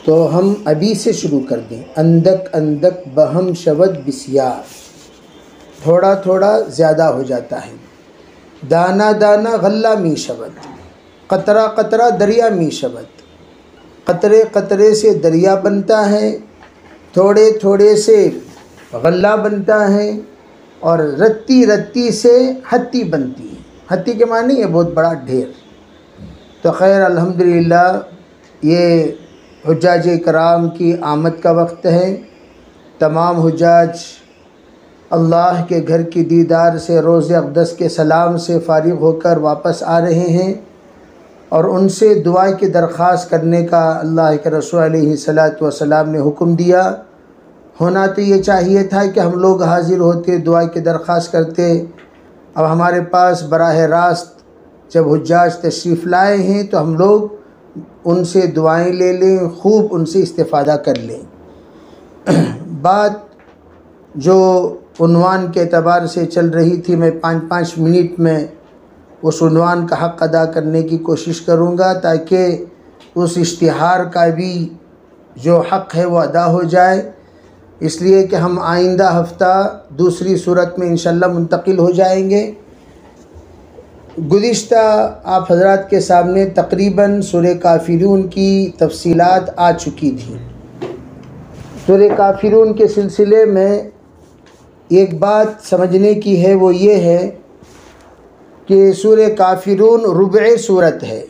तो हम अभी से शुरू कर दें। अंदक अंदक बहम शवद बिस्यार, थोड़ा थोड़ा ज़्यादा हो जाता है। दाना दाना गल्ला मी शवद, कतरा कतरा दरिया मी शवद, कतरे कतरे से दरिया बनता है, थोड़े थोड़े से गल्ला बनता है, और रत्ती रत्ती से हत्ती बनती है। हत्ती के माने ये बहुत बड़ा ढेर। तो खैर अल्हम्दुलिल्लाह ये हुज्जाज कराम की आमद का वक्त है। तमाम हुज्जाज अल्लाह के घर की दीदार से, रोज़े अक़दस के सलाम से फ़ारिग़ होकर वापस आ रहे हैं, और उनसे दुआ की दरख्वास्त करने का अल्लाह के रसूल अलैहिस्सलातु वस्सलाम ने हुक्म दिया। होना तो ये चाहिए था कि हम लोग हाज़िर होते, दुआ की दरख्वास्त करते। अब हमारे पास बराह रास्त जब हुज्जाज तशरीफ़ लाए हैं तो हम लोग उनसे दुआएं ले लें, खूब उनसे इस्तिफ़ादा कर लें। बात जो उन्वान के एतबार से चल रही थी, मैं 5-5 मिनट में उस उन्वान का हक़ अदा करने की कोशिश करूँगा, ताकि उस इश्तिहार का भी जो हक़ है वो अदा हो जाए। इसलिए कि हम आइंदा हफ़्ता दूसरी सूरत में इंशाअल्लाह मुंतकिल हो जाएंगे। गुज़िश्ता आप हज़रात के सामने तकरीबन सूरह काफ़िरून की तफ़सीलात आ चुकी थी। सूरह काफ़िरून के सिलसिले में एक बात समझने की है, वो ये है कि सूरह काफ़िरून रुबअ सूरत है।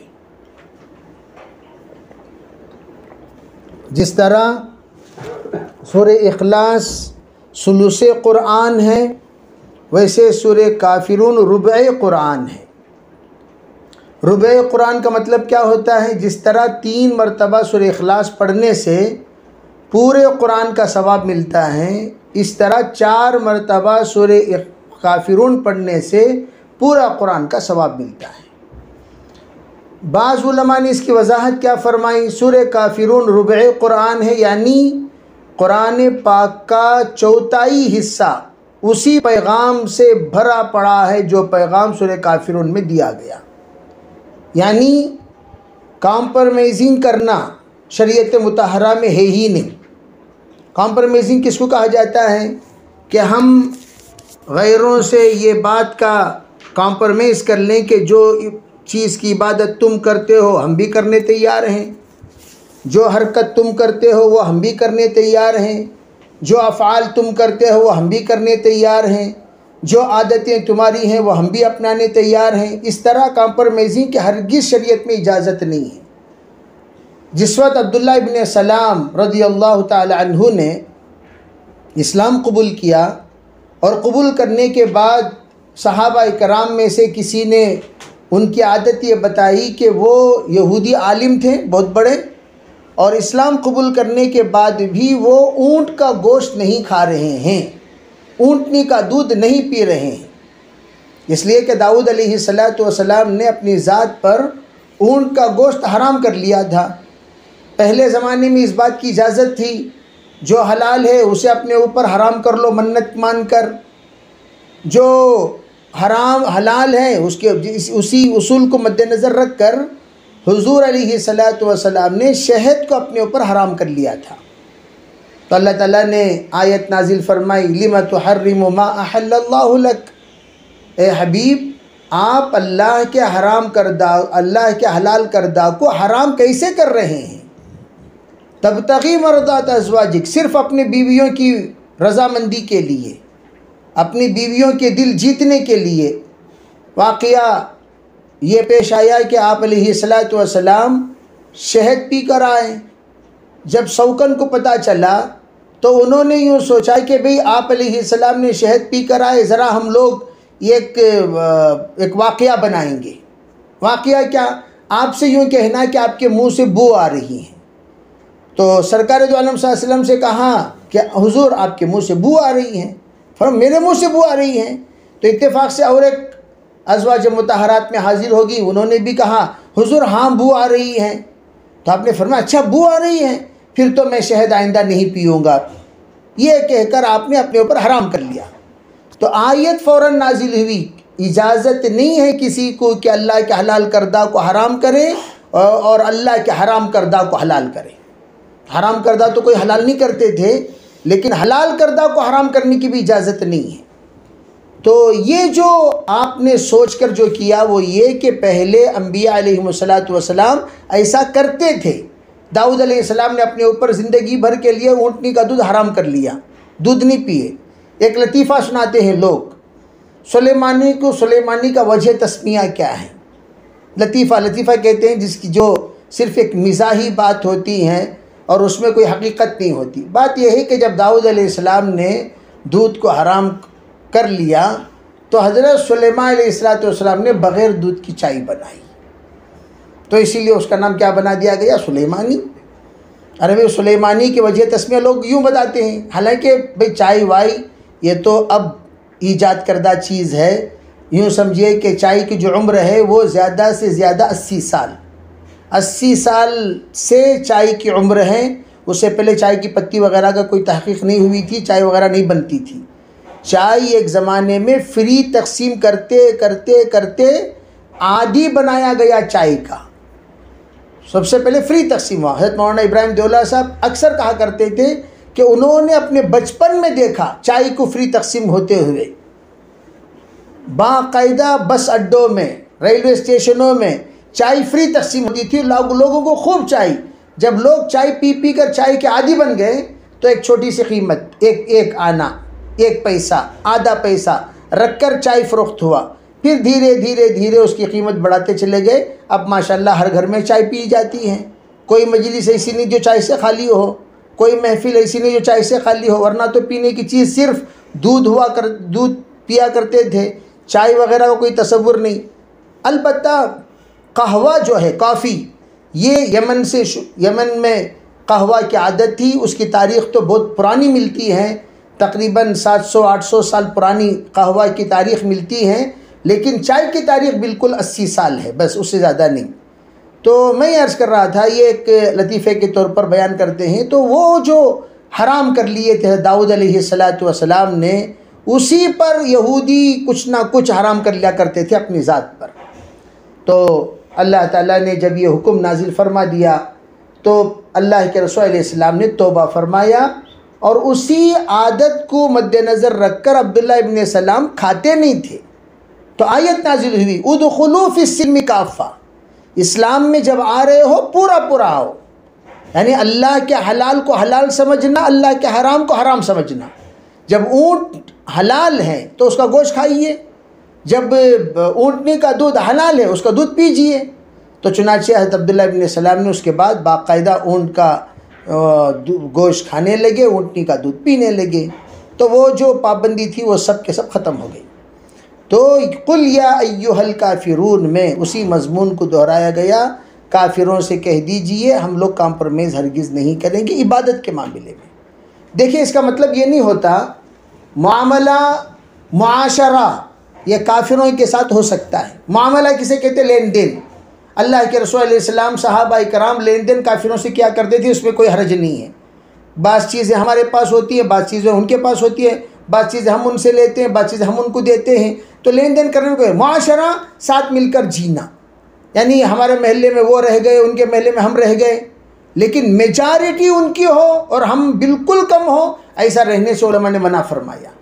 जिस तरह सूरह इखलास सुलुसे क़ुरआन है, वैसे सूरह काफ़िरून रुबअ क़ुरआन है। रुबअ क़ुरआन का मतलब क्या होता है? जिस तरह 3 मरतबा सूरह इखलास पढ़ने से पूरे क़ुरआन का सवाब मिलता है, इस तरह 4 मरतबा सूरह काफ़िरून पढ़ने से पूरा क़ुरआन का सवाब मिलता है। बाज़ उलमा ने इसकी वजाहत क्या फ़रमाई? सूरह काफ़िरून रुबअ क़ुरआन है, यानी क़ुरान पाक का चौथाई हिस्सा उसी पैगाम से भरा पड़ा है जो पैगाम सूरह काफ़िरून में दिया गया। यानी कॉम्प्रोमाइज़िंग करना शरीयत मुतहरा में है ही नहीं। कॉम्प्रोमाइज़िंग किसको कहा जाता है? कि हम गैरों से ये बात का कॉम्प्रोमाइज़ कर लें कि जो चीज़ की इबादत तुम करते हो हम भी करने तैयार हैं, जो हरकत तुम करते हो वो हम भी करने तैयार हैं, जो अफ़आल तुम करते हो वो हम भी करने तैयार हैं, जो आदतें तुम्हारी हैं वो हम भी अपनाने तैयार हैं। इस तरह कॉम्प्रोमाइज़िंग की हरगिज़ शरीयत में इजाज़त नहीं है। जिस वक्त अब्दुल्लाह इब्न सलाम रज़ियल्लाहु ताला अन्हु ने इस्लाम कबूल किया, और कबूल करने के बाद सहाबा इकराम में से किसी ने उनकी आदत ये बताई कि वो यहूदी आलिम थे बहुत बड़े, और इस्लाम कबूल करने के बाद भी वो ऊँट का गोश्त नहीं खा रहे हैं, ऊँटनी का दूध नहीं पी रहे हैं। इसलिए कि दाऊद अलैहिस्सलातु वस्सलाम ने अपनी ज़ात पर ऊँट का गोश्त हराम कर लिया था। पहले ज़माने में इस बात की इजाज़त थी, जो हलाल है उसे अपने ऊपर हराम कर लो मन्नत मान कर, जो हराम हलाल है उसके उसी उसूल को मद्देनज़र रख कर हुज़ूर अलैहिस्सलातु वस्सलाम ने शहद को अपने ऊपर हराम कर लिया था। तो अल्लाह ताला ने आयत नाजिल फरमाई, लिमा तुहर्रिमु मा अहल्लल्लाहु लक, ए हबीब आप अल्लाह के हराम करदा, अल्लाह के हलाल करदा को हराम कैसे कर रहे हैं? तबतगी मर्दात अज़वाजिक, सिर्फ़ अपने बीवियों की रज़ामंदी के लिए, अपनी बीवियों के दिल जीतने के लिए। वाक़या ये पेश आया कि आप अलैहिस्सलातु वस्सलाम शहद पी कर आए। जब शौकन को पता चला तो उन्होंने यूँ सोचा कि भाई आप अलैहिस्सलाम ने शहद पी कर आए, ज़रा हम लोग एक वाक़या बनाएंगे। वाक़या क्या? आपसे यूँ कहना कि आपके मुँह से बू आ रही है। तो सरकार दो आलम सल्लल्लाहु अलैहि वसल्लम से कहा कि हुज़ूर आपके मुँह से बू आ रही हैं। फरमाया मेरे मुँह से बू आ रही हैं। तो इत्तेफाक से और एक अज़वाज मुतहरात में हाजिर होगी, उन्होंने भी कहा हुज़ूर हाँ बू आ रही हैं। तो आपने फरमाया अच्छा बू आ रही हैं, फिर तो मैं शहद आइंदा नहीं पीऊँगा। ये कहकर आपने अपने ऊपर हराम कर लिया। तो आयत फ़ौरन नाजिल हुई, इजाज़त नहीं है किसी को कि अल्लाह के हलाल करदा को हराम करे और अल्लाह के हराम करदा को हलाल करे। हराम करदा तो कोई हलाल नहीं करते थे, लेकिन हलाल करदा को हराम करने की भी इजाज़त नहीं है। तो ये जो आपने सोचकर जो किया वो ये कि पहले अम्बिया अलैहिमुस्सलातु वस्सलाम ऐसा करते थे। दाऊद अलैहिस्सलाम ने अपने ऊपर ज़िंदगी भर के लिए ऊँटनी का दूध हराम कर लिया, दूध नहीं पिए। एक लतीफ़ा सुनाते हैं लोग, सुलेमानी को सुलेमानी का वजह तस्मिया क्या है। लतीफ़ा कहते हैं जिसकी जो सिर्फ़ एक मिज़ाही बात होती है और उसमें कोई हकीकत नहीं होती। बात यह है कि जब दाऊद अलैहिस्सलाम ने दूध को हराम कर लिया तो हज़रत सुलेमान अलैहिस्सलाम ने बग़ैर दूध की चाय बनाई, तो इसीलिए उसका नाम क्या बना दिया गया, सुलेमानी। अरे भाई सुलेमानी की वजह तस्मिया लोग यूँ बताते हैं, हालांकि भाई चाय वाई ये तो अब ईजाद करदा चीज़ है। यूँ समझिए कि चाय की जो उम्र है वो ज़्यादा से ज़्यादा 80 साल, 80 साल से चाय की उम्र है। उससे पहले चाय की पत्ती वगैरह का कोई तहकीक नहीं हुई थी, चाय वगैरह नहीं बनती थी। चाय एक ज़माने में फ्री तकसीम करते करते करते आदी बनाया गया चाय का। सबसे पहले फ्री तकसीम हुआ। हज़रत मौलाना इब्राहिम देवला साहब अक्सर कहा करते थे कि उन्होंने अपने बचपन में देखा चाय को फ्री तकसीम होते हुए। बाकायदा बस अड्डों में, रेलवे स्टेशनों में चाय फ्री तकसीम होती थी, लोगों को खूब चाय। जब लोग चाय पी पी कर चाय के आदी बन गए तो एक छोटी सी कीमत, एक आना, 1 पैसा, आधा पैसा रखकर चाय फ़रोख्त हुआ। फिर धीरे धीरे धीरे उसकी कीमत बढ़ाते चले गए। अब माशाल्लाह हर घर में चाय पी जाती है। कोई मजलिस ऐसी नहीं जो चाय से खाली हो, कोई महफिल ऐसी नहीं जो चाय से खाली हो, वरना तो पीने की चीज़ सिर्फ दूध पिया करते थे, चाय वगैरह का कोई तसव्वुर नहीं। अलबत्ता कहवा जो है, कॉफ़ी, ये यमन में कहवा की आदत थी। उसकी तारीख़ तो बहुत पुरानी मिलती है, तकरीबन 700-800 साल पुरानी कहवा की तारीख़ मिलती है, लेकिन चाय की तारीख़ बिल्कुल 80 साल है, बस उससे ज़्यादा नहीं। तो मैं अर्ज़ कर रहा था, ये एक लतीफ़े के तौर पर बयान करते हैं। तो वो जो हराम कर लिए थे दाऊद अलैहिस्सलाम ने, उसी पर यहूदी कुछ ना कुछ हराम कर लिया करते थे अपनी ज़ात पर। तो अल्लाह ताला ने जब ये हुक्म नाजिल फरमा दिया तो अल्लाह के रसूल अलैहिस्सलाम ने तौबा फरमाया और उसी आदत को मद्देनज़र रखकर अब्दुल्ला इब्न सलाम खाते नहीं थे। तो आयत नाजिल हुई, उदखुलू फिस्सिल्मि काफ़ा, इस्लाम में जब आ रहे हो पूरा पूरा आओ। यानी अल्लाह के हलाल को हलाल समझना, अल्लाह के हराम को हराम समझना। जब ऊँट हलाल है तो उसका गोश्त खाइए, जब ऊँटनी का दूध हलाल है उसका दूध पीजिए। तो चुनांचे हज़रत अब्दुल्ला इब्न सलाम ने उसके बाद बाकायदा ऊँट का गोश्त खाने लगे, ऊँटनी का दूध पीने लगे। तो वो जो पाबंदी थी वो सब के सब ख़त्म हो गई। तो कुल या अय्युहल काफिरून में उसी मज़मून को दोहराया गया, काफिरों से कह दीजिए हम लोग कॉम्प्रोमाइज़ हरगिज़ नहीं करेंगे इबादत के मामले में। देखिए इसका मतलब ये नहीं होता मामला मुआशरा ये काफिरों के साथ हो सकता है। मामला किसे कहते, लेन देन। अल्लाह के रसूल अलैहि सलाम, सहाबा इकराम लेन देन काफिरों से क्या करते थे, उसमें कोई हर्ज नहीं है। बाज़ चीज़ें हमारे पास होती हैं, बाज़ चीज़ें उनके पास होती है, बाज़ चीज़ें हम उनसे लेते हैं, बाज़ चीज़ें हम उनको देते हैं। तो लेन देन करने को मुआशरा, साथ मिलकर जीना। यानी हमारे महल्ले में वो रह गए, उनके महल्ले में हम रह गए, लेकिन मेजॉरिटी उनकी हो और हम बिल्कुल कम हो, ऐसा रहने से उलमा ने मना फरमाया।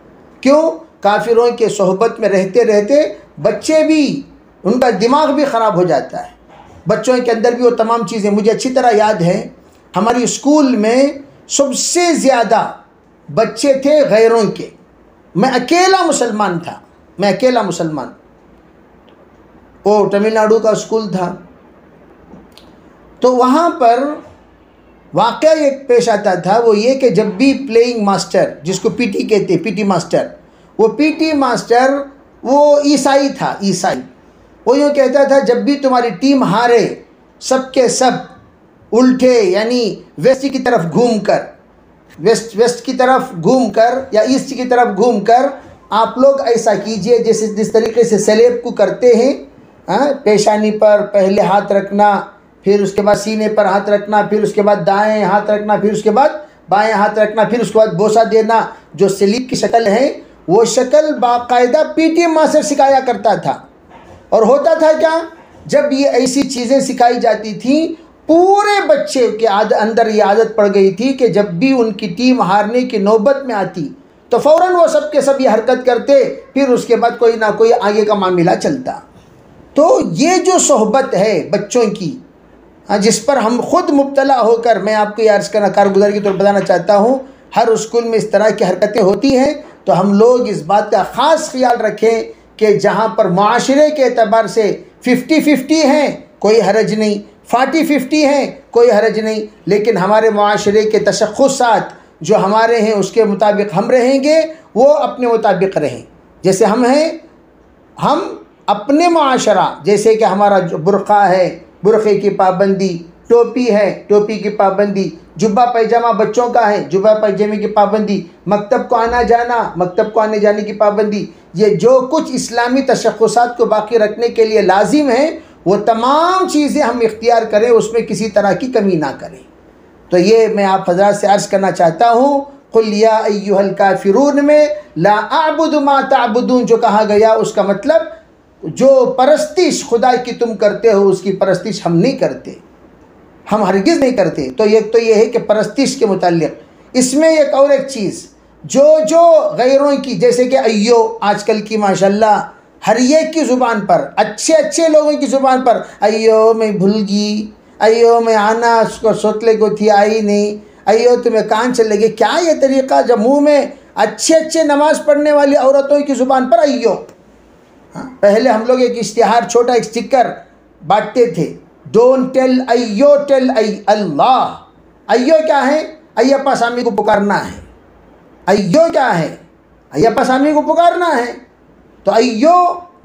क्यों? काफिरों के सोहबत में रहते रहते बच्चे भी, उनका दिमाग भी ख़राब हो जाता है, बच्चों के अंदर भी वो तमाम चीज़ें। मुझे अच्छी तरह याद है हमारी स्कूल में सबसे ज़्यादा बच्चे थे गैरों के। मैं अकेला मुसलमान था, मैं अकेला मुसलमान। वो तमिलनाडु का स्कूल था। तो वहाँ पर वाक़या एक पेश आता था, वो ये कि जब भी प्लेइंग मास्टर, जिसको पीटी कहते, पीटी मास्टर, वो पीटी मास्टर वो ईसाई था, ईसाई। वो यूँ कहता था जब भी तुम्हारी टीम हारे, सब के सब उल्टे यानी वेस्ट की तरफ घूमकर, वेस्ट की तरफ घूमकर या ईस्ट की तरफ घूमकर आप लोग ऐसा कीजिए जैसे जिस तरीके से सलेब को करते हैं। पेशानी पर पहले हाथ रखना, फिर उसके बाद सीने पर हाथ रखना, फिर उसके बाद दाएं हाथ रखना, फिर उसके बाद बाएं हाथ रखना, फिर उसके बाद बोसा देना। जो सलीब की शक्ल है वो शक्ल बाकायदा पीटी मास्टर सिखाया करता था। और होता था क्या, जब ये ऐसी चीज़ें सिखाई जाती थी पूरे बच्चे के अंदर ये आदत पड़ गई थी कि जब भी उनकी टीम हारने की नौबत में आती तो फ़ौरन वो सब के सब ये हरकत करते, फिर उसके बाद कोई ना कोई आगे का मामला चलता। तो ये जो सोहबत है बच्चों की, जिस पर हम खुद मुब्तला होकर, मैं आपको ये अर्ज़ करना कारगुज़ारी के तौर पर बताना चाहता हूँ, हर स्कूल में इस तरह की हरकतें होती हैं। तो हम लोग इस बात का ख़ास ख्याल रखें कि जहाँ पर माशरे के एतबार से 50-50 हैं कोई हरज नहीं, 40-50 हैं कोई हरज नहीं, लेकिन हमारे माशरे के तशख़्ख़ुसात जो हमारे हैं उसके मुताबिक हम रहेंगे, वो अपने मुताबिक रहें। जैसे हम हैं, हम अपने माशरा, जैसे कि हमारा जो बुर्क़ा है, बुर्क़े की पाबंदी, टोपी है, टोपी की पाबंदी, जुब्बा पैजामा बच्चों का है, जुब्बा पैजामे की पाबंदी, मकतब को आना जाना, मकतब को आने जाने की पाबंदी, ये जो कुछ इस्लामी तशख़्ख़ुसात को बाकी रखने के लिए लाजिम है, वो तमाम चीज़ें हम इख्तियार करें, उसमें किसी तरह की कमी ना करें। तो ये मैं आप हज़रात से अर्ज़ करना चाहता हूँ, कुल या अय्युहल काफ़िरून में ला अअबुदु मा तअबुदून जो कहा गया, उसका मतलब जो परस्तिश खुदा की तुम करते हो उसकी परस्तिश हम नहीं करते, हम हरगिज़ नहीं करते। तो ये है कि परस्तिश के मुताल्लिक़ इसमें एक और एक चीज़, जो गैरों की, जैसे कि अय्यो आजकल की माशाल्लाह हर एक की ज़ुबान पर, अच्छे लोगों की ज़ुबान पर, अय्यो मैं भूल गई, अय्यो मैं आना उसको सोतले को थी आई नहीं, अय्यो तुम्हें कान चले गए। क्या ये तरीक़ा, जब मुँह में अच्छे नमाज़ पढ़ने वाली औरतों की ज़ुबान पर अय्यो। पहले हम लोग एक इश्तिहार, छोटा एक स्टिकर बांटते थे, डोंट टेल अय्यो टेल अल्लाह। अय्यो क्या है? अय्यप्पा स्वामी को पुकारना है। अय्यो क्या है? अय्यप्पा स्वामी को पुकारना है। तो अय्यो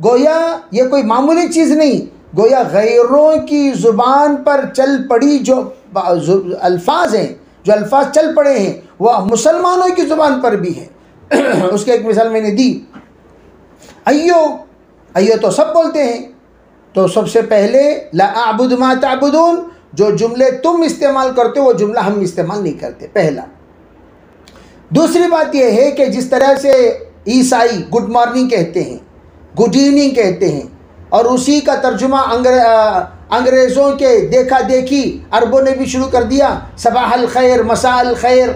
गोया ये कोई मामूली चीज़ नहीं, गोया गैरों की ज़ुबान पर चल पड़ी जो अल्फाज हैं, जो अल्फाज चल पड़े हैं, वह मुसलमानों की ज़ुबान पर भी है। उसकी एक मिसाल मैंने दी। अय्यो तो सब बोलते हैं। तो सबसे पहले ला अअबुदु मा तअबुदून, जो जुमले तुम इस्तेमाल करते हो वो जुमला हम इस्तेमाल नहीं करते, पहला। दूसरी बात यह है कि जिस तरह से ईसाई गुड मॉर्निंग कहते हैं, गुड इवनिंग कहते हैं, और उसी का तर्जुमा अंग्रेज़ों के देखा देखी अरबों ने भी शुरू कर दिया, सबाहल खैर मसाअल खैर।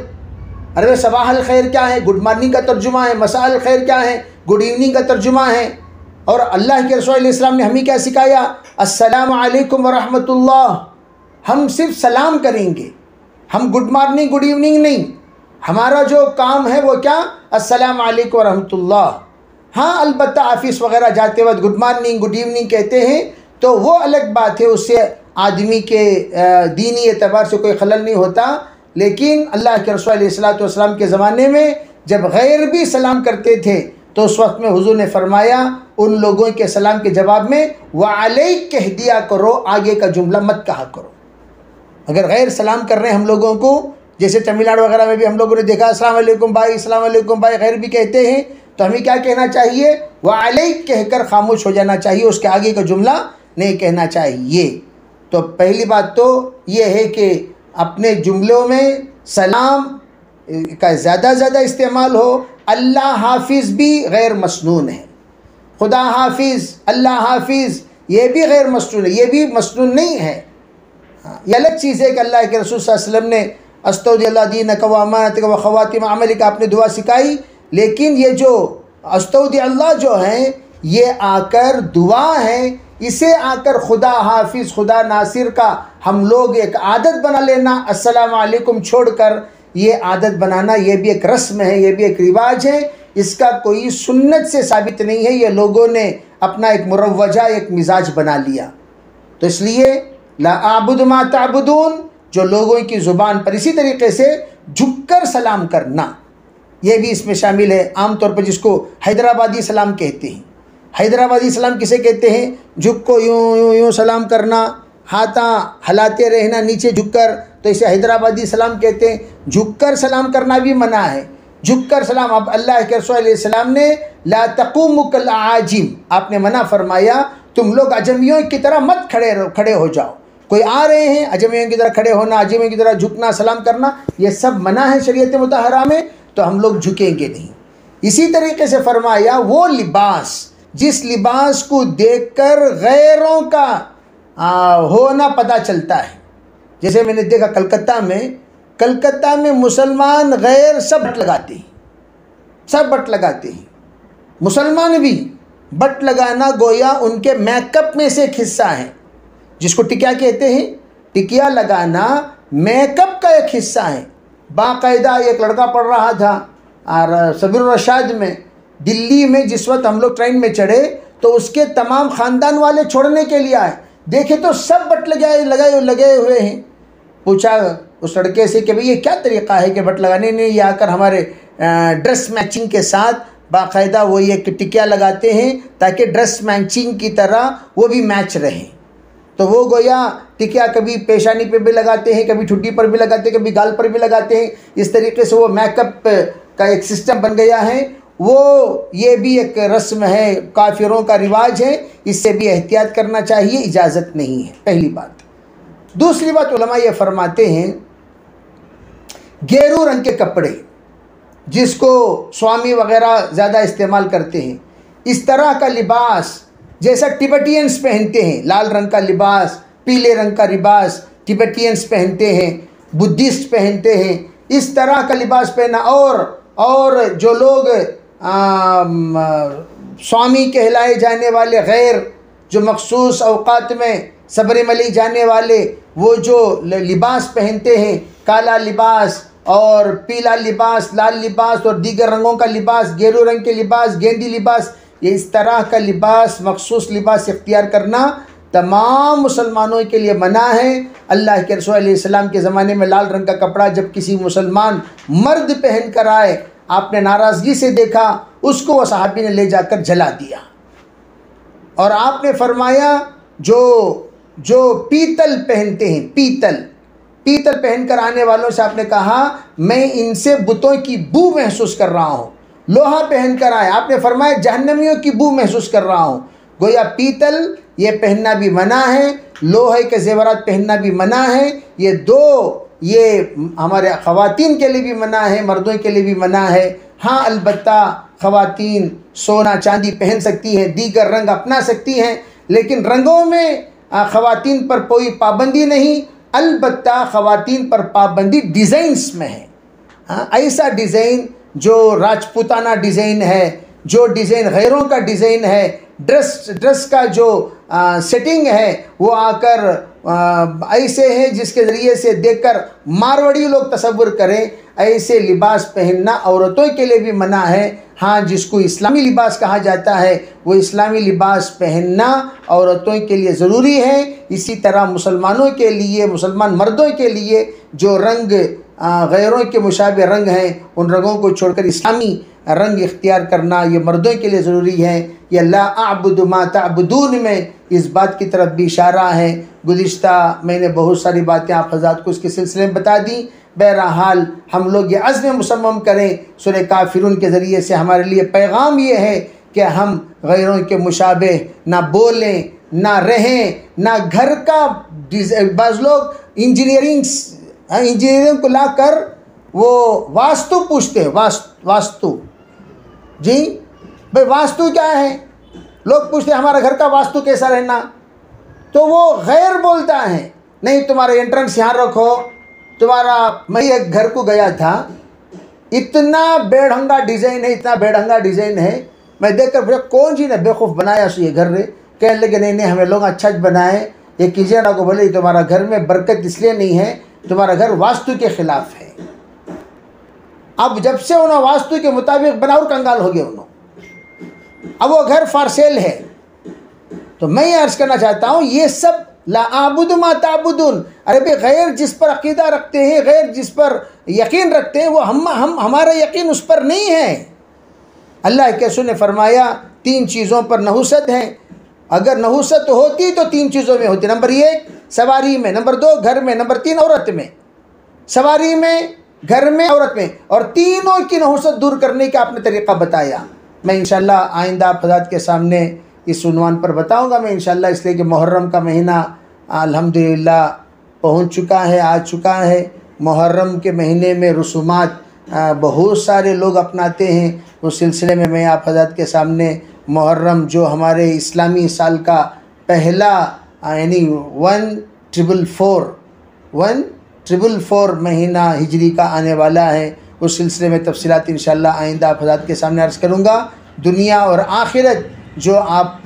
अरे सबाहल खैर क्या है? गुड मॉर्निंग का तर्जुमा है। मसाअल खैर क्या है? गुड इवनिंग का तर्जुमा है। और अल्लाह के रसूल इस्लाम ने हमें क्या सिखाया? अस्सलामु अलैकुम व रहमतुल्लाह। हम सिर्फ सलाम करेंगे, हम गुड मॉर्निंग गुड इवनिंग नहीं। हमारा जो काम है वो क्या? अस्सलामु अलैकुम व रहमतुल्लाह। हाँ, अलबत्ता ऑफिस वगैरह जाते वक्त गुड मॉर्निंग गुड इवनिंग कहते हैं, तो वो अलग बात है, उससे आदमी के दीनी एतबार से कोई खलल नहीं होता। लेकिन अल्लाह के रसूल सल्लल्लाहु अलैहि वसल्लम के ज़माने में जब गैर भी सलाम करते थे तो उस वक्त में हुजूर ने फरमाया उन लोगों के सलाम के जवाब में वालैक कह दिया करो, आगे का जुमला मत कहा करो। अगर गैर सलाम कर रहे हैं हम लोगों को, जैसे तमिलनाडु वगैरह में भी हम लोगों ने देखा अस्सलाम वालेकुम भाई, अस्सलाम वालेकुम भाई गैर भी कहते हैं, तो हमें क्या कहना चाहिए? वालैक कहकर खामोश हो जाना चाहिए, उसके आगे का जुमला नहीं कहना चाहिए। तो पहली बात तो ये है कि अपने जुमलों में सलाम का ज़्यादा इस्तेमाल हो। अल्लाह हाफिज़ भी गैर मसनून है, खुदा हाफिज़, अल्लाह हाफिज़, ये भी गैर मसनून है, ये भी मसनून नहीं है। ये अलग चीज़ है कि अल्लाह के रसूल सल्लल्लाहु अलैहि वसल्लम ने अस्तौदिअल्लाह दीनक व अमानतक व ख़वातिम अमलिक आपने दुआ सिखाई, लेकिन ये जो अस्तौदिअल्लाह जो है ये आकर दुआ है, इसे आकर खुदा हाफिज़ खुदा नासिर का हम लोग एक आदत बना लेना, अस्सलामु अलैकुम छोड़कर, ये आदत बनाना ये भी एक रस्म है, ये भी एक रिवाज है, इसका कोई सुन्नत से साबित नहीं है। ये लोगों ने अपना एक मुरव्वजा एक मिजाज बना लिया। तो इसलिए ला अअबुदु मा तअबुदून, जो लोगों की ज़ुबान पर, इसी तरीके से झुककर सलाम करना ये भी इसमें शामिल है। आमतौर पर जिसको हैदराबादी सलाम कहते हैं, हैदराबादी सलाम किसे कहते हैं? झुक को यूँ सलाम करना, हाथा हलाते रहना नीचे झुककर, तो इसे हैदराबादी सलाम कहते हैं। झुककर सलाम करना भी मना है, झुककर सलाम। अब अल्लाह के रसूल सलाम ने ला तक़ूमु कल आजिम, आपने मना फरमाया तुम लोग अजमियों की तरह मत खड़े हो जाओ। कोई आ रहे हैं, अजमियों की तरह खड़े होना, अजमियों की तरह झुकना, सलाम करना, ये सब मना है शरीयत मुतहरा में, तो हम लोग झुकेंगे नहीं। इसी तरीके से फरमाया वो लिबास जिस लिबास को देखकर गैरों का होना पता चलता है, जैसे मैंने देखा कलकत्ता में मुसलमान गैर सब बट लगाते हैं, सब बट लगाते हैं। मुसलमान भी बट लगाना गोया उनके मेकअप में से एक हिस्सा है, जिसको टिकिया कहते हैं। टिकिया लगाना मेकअप का एक हिस्सा है। बाकायदा एक लड़का पढ़ रहा था और सबीर रशाद में, दिल्ली में, जिस वक्त हम लोग ट्रेन में चढ़े तो उसके तमाम ख़ानदान वाले छोड़ने के लिए आए, देखे तो सब बट लगे हुए हैं। पूछा उस लड़के से कि भाई ये क्या तरीक़ा है कि बट लगाने? नहीं, ये आकर हमारे ड्रेस मैचिंग के साथ बाकायदा वो ये टिकिया लगाते हैं ताकि ड्रेस मैचिंग की तरह वो भी मैच रहे। तो वो गोया टिकिया कभी पेशानी पे भी लगाते हैं, कभी ठुड्डी पर भी लगाते हैं, कभी गाल पर भी लगाते हैं। इस तरीके से वो मेकअप का एक सिस्टम बन गया है। वो ये भी एक रस्म है, काफिरों का रिवाज है, इससे भी एहतियात करना चाहिए, इजाज़त नहीं है, पहली बात। दूसरी बात, उलमा ये फरमाते हैं गेरू रंग के कपड़े, जिसको स्वामी वगैरह ज़्यादा इस्तेमाल करते हैं, इस तरह का लिबास जैसा टिबेटियंस पहनते हैं, लाल रंग का लिबास, पीले रंग का लिबास टिबेटियंस पहनते हैं, बुद्धिस्ट पहनते हैं, इस तरह का लिबास पहना। और जो लोग स्वामी कहलाए जाने वाले गैर जो मखसूस औकात में सबरीमली जाने वाले, वो जो लिबास पहनते हैं, काला लिबास और पीला लिबास, लाल लिबास और दीगर रंगों का लिबास, गेरू रंग के लिबास, गेंदी लिबास, ये इस तरह का लिबास, मखसूस लिबास इख्तियार करना तमाम मुसलमानों के लिए मना है। अल्लाह के रसूल अलैहि सलाम के ज़माने में लाल रंग का कपड़ा जब किसी मुसलमान मर्द पहन कर आए, आपने नाराज़गी से देखा, उसको वह सहाबी ने ले जाकर जला दिया। और आपने फरमाया जो पीतल पहनते हैं, पीतल पहनकर आने वालों से आपने कहा मैं इनसे बुतों की बू महसूस कर रहा हूँ। लोहा पहनकर आए, आपने फरमाया जहन्नमियों की बू महसूस कर रहा हूँ। गोया पीतल ये पहनना भी मना है, लोहे के जेवरात पहनना भी मना है। ये हमारे ख़वातीन के लिए भी मना है, मर्दों के लिए भी मना है। हाँ, अलबत्ता ख़वातीन सोना चांदी पहन सकती हैं, दीगर रंग अपना सकती हैं, लेकिन रंगों में ख़वातीन पर कोई पाबंदी नहीं। अलबत्ता ख़वातीन पर पाबंदी डिज़ाइंस में है। हाँ, ऐसा डिज़ाइन जो राजपूताना डिज़ाइन है, जो डिज़ाइन गैरों का डिज़ाइन है, ड्रेस का जो सेटिंग है, वो आकर ऐसे है जिसके ज़रिए से देखकर मारवाड़ी लोग तसव्वुर करें। ऐसे लिबास पहनना औरतों के लिए भी मना है। हाँ, जिसको इस्लामी लिबास कहा जाता है, वो इस्लामी लिबास पहनना औरतों के लिए ज़रूरी है। इसी तरह मुसलमानों के लिए, मुसलमान मर्दों के लिए जो रंग गैरों के मुशाबे रंग हैं, उन रंगों को छोड़कर इस्लामी रंग इख्तियार करना ये मर्दों के लिए ज़रूरी है। ये ला अअबुदु मा तअबुदून में इस बात की तरफ भी इशारा है। गुज़िश्ता मैंने बहुत सारी बातें आप हज़रात को इसके सिलसिले में बता दी। बहरहाल हम लोग ये अज़्म मुसम्मम करें, सूरह काफिरून के ज़रिए से हमारे लिए पैगाम ये है कि हम गैरों के मुशाबे ना बोलें, ना रहें, ना घर का। बाज़ लोग इंजीनियरिंग को लाकर वो वास्तु पूछते हैं, वास्तु जी भाई वास्तु क्या है? लोग पूछते हैं हमारा घर का वास्तु कैसा रहना, तो वो गैर बोलता है नहीं तुम्हारा एंट्रेंस यहाँ रखो, तुम्हारा। मैं एक घर को गया था, इतना बेढंगा डिज़ाइन है, इतना बेढंगा डिज़ाइन है। मैं देखकर भैया कौन जी ने बेवकूफ़ बनाया ये घर रे? कहने लगे नहीं हमें लोग अच्छा बनाए, ये कीजिए ना। को बोले तुम्हारा घर में बरकत इसलिए नहीं है, तुम्हारा घर वास्तु के ख़िलाफ़ है। अब जब से उन्होंने वास्तु के मुताबिक बना और कंगाल हो गए उन्होंने, अब वो घर फॉर सेल है। तो मैं ये अर्ज़ करना चाहता हूँ, ये सब ला आबुदु मा ताबुदून, अरे भाई गैर जिस पर अकीदा रखते हैं, गैर जिस पर यकीन रखते हैं, वो हमारा यकीन उस पर नहीं है। अल्लाह के रसूल ने फरमाया 3 चीज़ों पर नहुसत है। अगर नहुसत होती तो 3 चीज़ों में होती। नंबर 1 सवारी में, नंबर 2 घर में, नंबर 3 औरत में। सवारी में, घर में, औरत में, और तीनों की नहुसत दूर करने का आपने तरीक़ा बताया। मैं इंशाअल्लाह आइंदा आप हज़रात के सामने इस उन्वान पर बताऊंगा मैं इंशाअल्लाह, इसलिए कि मुहर्रम का महीना अल्हम्दुलिल्लाह पहुंच चुका है, आ चुका है। मुहर्रम के महीने में रसूमात बहुत सारे लोग अपनाते हैं। उस सिलसिले में मैं आप हज़रात के सामने मुहर्रम जो हमारे इस्लामी साल का पहला यानी 1444 1444 महीना हिजरी का आने वाला है। उस सिलसिले में तफसीलात इंशाअल्लाह आइंदा आप हज़रात के सामने अर्ज़ करूँगा। दुनिया और आखिरत जो आप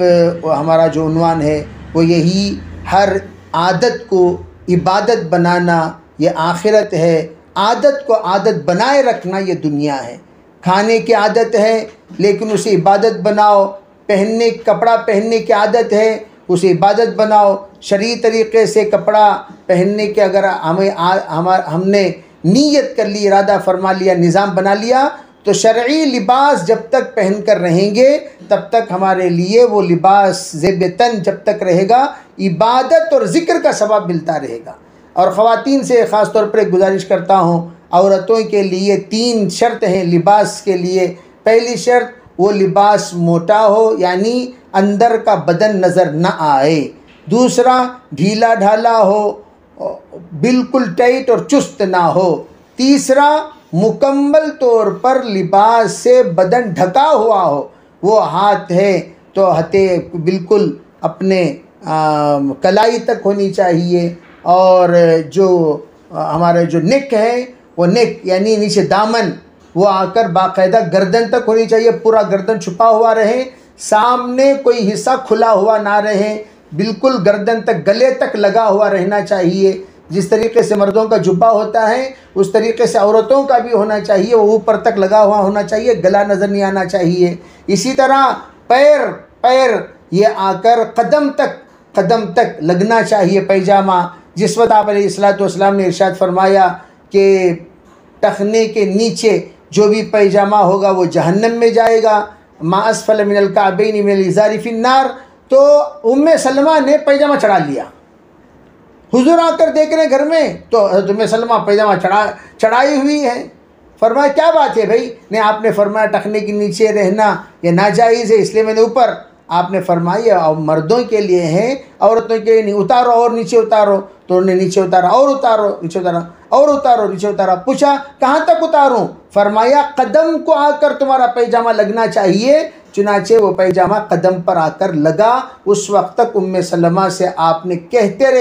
हमारा जो उन्वान है वो यही, हर आदत को इबादत बनाना ये आखिरत है, आदत को आदत बनाए रखना ये दुनिया है। खाने की आदत है लेकिन उसे इबादत बनाओ, कपड़ा पहनने की आदत है उसे इबादत बनाओ। शरई तरीक़े से कपड़ा पहनने के अगर हमने नीयत कर ली, इरादा फरमा लिया, निज़ाम बना लिया, तो शरई लिबास जब तक पहन कर रहेंगे तब तक हमारे लिए वो लिबास ज़ेब-ए-तन जब तक रहेगा, इबादत और ज़िक्र का सवाब मिलता रहेगा। और ख़वातीन से ख़ास तौर पर एक गुजारिश करता हूँ, औरतों के लिए 3 शर्त हैं लिबास के लिए। पहली शर्त, वो लिबास मोटा हो यानी अंदर का बदन नज़र न आए। दूसरा, ढीला ढाला हो, बिल्कुल टाइट और चुस्त ना हो। तीसरा, मुकम्मल तौर पर लिबास से बदन ढका हुआ हो। वो हाथ है तो हथें बिल्कुल अपने कलाई तक होनी चाहिए, और जो हमारे जो नेक है वो नेक यानी नीचे दामन वो आकर बाकायदा गर्दन तक होनी चाहिए, पूरा गर्दन छुपा हुआ रहे, सामने कोई हिस्सा खुला हुआ ना रहे, बिल्कुल गर्दन तक गले तक लगा हुआ रहना चाहिए। जिस तरीके से मर्दों का जुब्बा होता है उस तरीके से औरतों का भी होना चाहिए, वो ऊपर तक लगा हुआ होना चाहिए, गला नज़र नहीं आना चाहिए। इसी तरह पैर ये आकर कदम तक लगना चाहिए पैजामा। जिस वक्त आप अलैहिस्सलाम ने इरशाद फरमाया कि टखने के नीचे जो भी पैजामा होगा वो जहन्नम में जाएगा, मा अस्फल मिनल काबैनि मिनल इज़ारि फिन्नार, तो उम्मे सलमा ने पैजामा चढ़ा लिया। हुजूर आकर देख रहे घर में तो उम्मे सलमा पैजामा चढ़ाई हुई है। फरमाया क्या बात है भाई? ने आपने फरमाया टखने के नीचे रहना ये नाजायज़ है, इसलिए मैंने ऊपर। आपने फरमाया और मर्दों के लिए है, औरतों के लिए नहीं, उतारो और नीचे उतारो। तो उन्होंने नीचे उतारा, और उतारो, नीचे उतारा, और उतारो, नीचे उतारा। पूछा कहाँ तक उतारूं? फरमाया कदम को आकर तुम्हारा पैजामा लगना चाहिए। चुनाचे वो पैजामा कदम पर आकर लगा। उस वक्त तक उम्मे सलमा से आपने कहते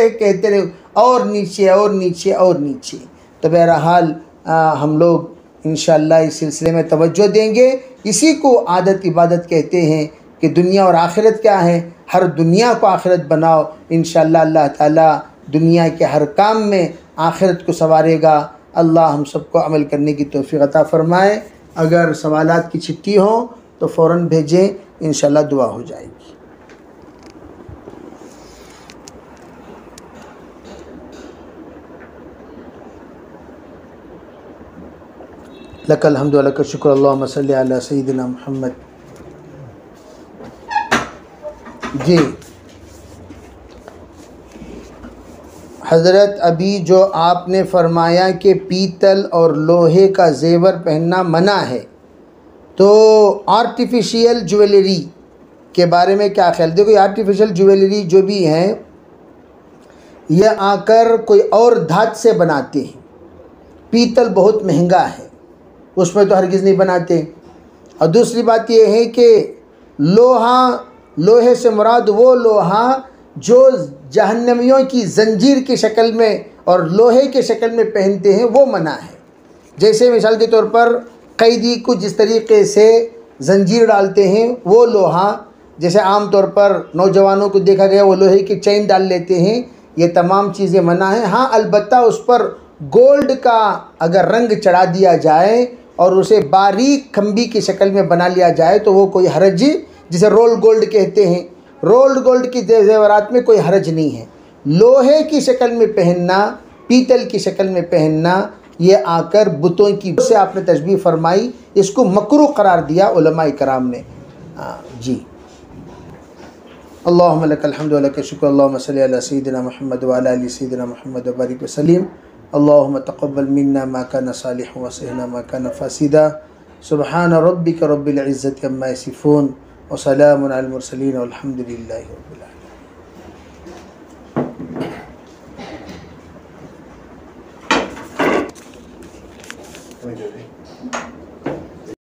रहे और नीचे और नीचे और नीचे। तो बहरहाल हम लोग इंशाअल्लाह इस सिलसिले में तवज्जो देंगे। इसी को आदत इबादत कहते हैं कि दुनिया और आखिरत क्या है, हर दुनिया को आखिरत बनाओ। इंशाअल्लाह अल्लाह ताला दुनिया के हर काम में आखिरत को संवारेगा। अल्लाह हम सबको अमल करने की तौफीक अता फ़रमाए। अगर सवालात की चिट्ठी हो तो फ़ौरन भेजें, इंशाअल्लाह दुआ हो जाएगी। लकल हम्दु व लकल शुक्र, अल्लाहुम्मा सल्लि अला सय्यिदिना मुहम्मद। जी हज़रत, अभी जो आपने फरमाया कि पीतल और लोहे का ज़ेवर पहनना मना है, तो आर्टिफिशियल ज्वेलरी के बारे में क्या ख्याल? देखो, आर्टिफिशियल ज्वेलरी जो भी हैं यह आकर कोई और धातु से बनाते हैं। पीतल बहुत महंगा है, उसमें तो हरगिज़ नहीं बनाते। और दूसरी बात यह है कि लोहे से मुराद वो लोहा जो जहन्नमियों की जंजीर की शक्ल में और लोहे के शक्ल में पहनते हैं, वो मना है। जैसे मिसाल के तौर पर कैदी को जिस तरीके से जंजीर डालते हैं, वो लोहा, जैसे आम तौर पर नौजवानों को देखा गया वो लोहे की चेन डाल लेते हैं, ये तमाम चीज़ें मना है। हाँ, अलबत्ता उस पर गोल्ड का अगर रंग चढ़ा दिया जाए और उसे बारीक खंबी की शक्ल में बना लिया जाए तो वो कोई हरज, जिसे रोल गोल्ड कहते हैं, रोल्ड गोल्ड की जेवरात में कोई हरज नहीं है। लोहे की शक्ल में पहनना, पीतल की शक्ल में पहनना, ये आकर बुतों की से आपने तशबीह फरमाई, इसको मकरूह करार दिया उलमाए कराम ने। जी, अल्लाहुम्मा लकल हम्दु व लकल शुक्र, अल्लाहुम्मा सल्लि अला सय्यिदिना मुहम्मद व अला आलि सय्यिदिना मुहम्मद व बारिक वसल्लिम। अल्लाहुम्मा तक़ब्बल मिन्ना मा काना सालिहन व सहिना मा काना फासिदा। सुब्हान रब्बिका रब्बिल इज़्ज़ति अम्मा यसिफून व सलामुन अलल मुरसलीन वल्हम्दुलिल्लाहि रब्बिल आलमीन।